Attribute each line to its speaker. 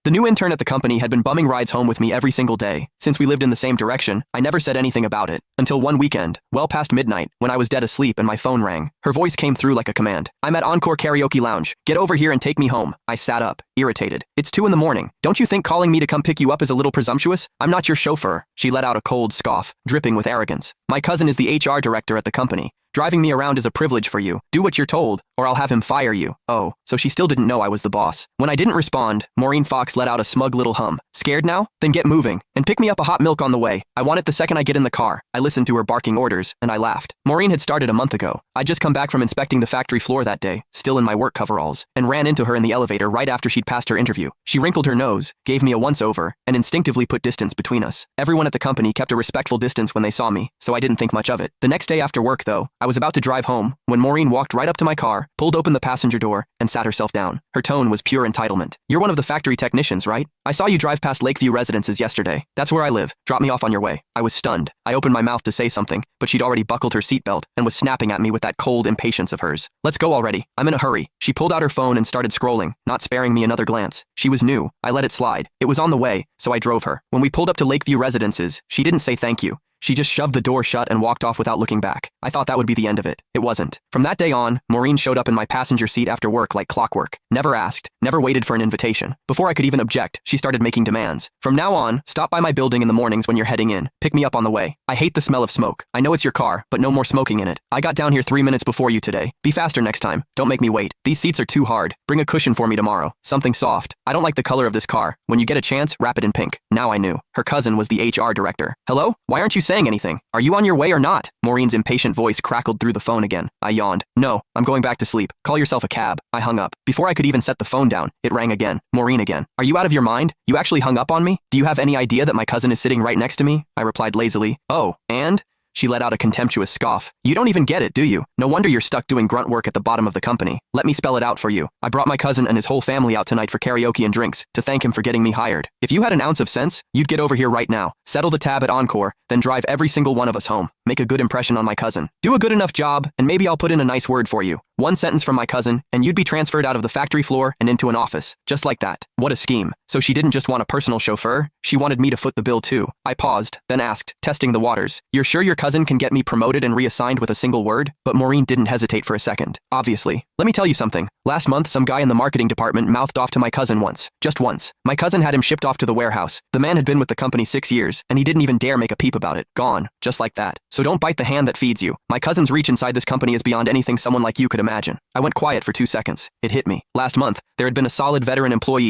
Speaker 1: The new intern at the company had been bumming rides home with me every single day. Since we lived in the same direction, I never said anything about it. Until one weekend, well past midnight, when I was dead asleep and my phone rang. Her voice came through like a command. "I'm at Encore Karaoke Lounge. Get over here and take me home." I sat up, irritated. "It's 2 in the morning. Don't you think calling me to come pick you up is a little presumptuous? I'm not your chauffeur." She let out a cold scoff, dripping with arrogance. "My cousin is the HR director at the company. Driving me around is a privilege for you. Do what you're told, or I'll have him fire you." Oh, so she still didn't know I was the boss. When I didn't respond, Maureen Fox let out a smug little hum. "Scared now? Then get moving, and pick me up a hot milk on the way. I want it the second I get in the car." I listened to her barking orders, and I laughed. Maureen had started a month ago. I'd just come back from inspecting the factory floor that day, still in my work coveralls, and ran into her in the elevator right after she'd passed her interview. She wrinkled her nose, gave me a once-over, and instinctively put distance between us. Everyone at the company kept a respectful distance when they saw me, so I didn't think much of it. The next day after work, though, I was about to drive home when Maureen walked right up to my car, pulled open the passenger door, and sat herself down. Her tone was pure entitlement. "You're one of the factory technicians, right? I saw you drive past Lakeview Residences yesterday. That's where I live. Drop me off on your way." I was stunned. I opened my mouth to say something, but she'd already buckled her seatbelt and was snapping at me with that cold impatience of hers. "Let's go already. I'm in a hurry." She pulled out her phone and started scrolling, not sparing me another glance. She was new. I let it slide. It was on the way, so I drove her. When we pulled up to Lakeview Residences, she didn't say thank you. She just shoved the door shut and walked off without looking back. I thought that would be the end of it. It wasn't. From that day on, Maureen showed up in my passenger seat after work like clockwork. Never asked, never waited for an invitation. Before I could even object, she started making demands. "From now on, stop by my building in the mornings when you're heading in. Pick me up on the way. I hate the smell of smoke. I know it's your car, but no more smoking in it. I got down here 3 minutes before you today. Be faster next time. Don't make me wait. These seats are too hard. Bring a cushion for me tomorrow. Something soft. I don't like the color of this car. When you get a chance, wrap it in pink." Now I knew. Her cousin was the HR director. "Hello? Why aren't you saying anything? Are you on your way or not?" Maureen's impatient voice crackled through the phone again. I yawned. "No, I'm going back to sleep. Call yourself a cab." I hung up. Before I could even set the phone down, it rang again. Maureen again. "Are you out of your mind? You actually hung up on me? Do you have any idea that my cousin is sitting right next to me?" I replied lazily. "Oh, and?" She let out a contemptuous scoff. "You don't even get it, do you? No wonder you're stuck doing grunt work at the bottom of the company. Let me spell it out for you. I brought my cousin and his whole family out tonight for karaoke and drinks, to thank him for getting me hired. If you had an ounce of sense, you'd get over here right now, settle the tab at Encore, then drive every single one of us home. Make a good impression on my cousin. Do a good enough job, and maybe I'll put in a nice word for you. One sentence from my cousin, and you'd be transferred out of the factory floor and into an office. Just like that." What a scheme. So she didn't just want a personal chauffeur, she wanted me to foot the bill too. I paused, then asked, testing the waters, "You're sure your cousin can get me promoted and reassigned with a single word?" But Maureen didn't hesitate for a second. "Obviously. Let me tell you something. Last month, some guy in the marketing department mouthed off to my cousin once. Just once. My cousin had him shipped off to the warehouse. The man had been with the company 6 years, and he didn't even dare make a peep about it. Gone. Just like that. So don't bite the hand that feeds you. My cousin's reach inside this company is beyond anything someone like you could imagine." I went quiet for 2 seconds. It hit me. Last month, there had been a solid veteran employee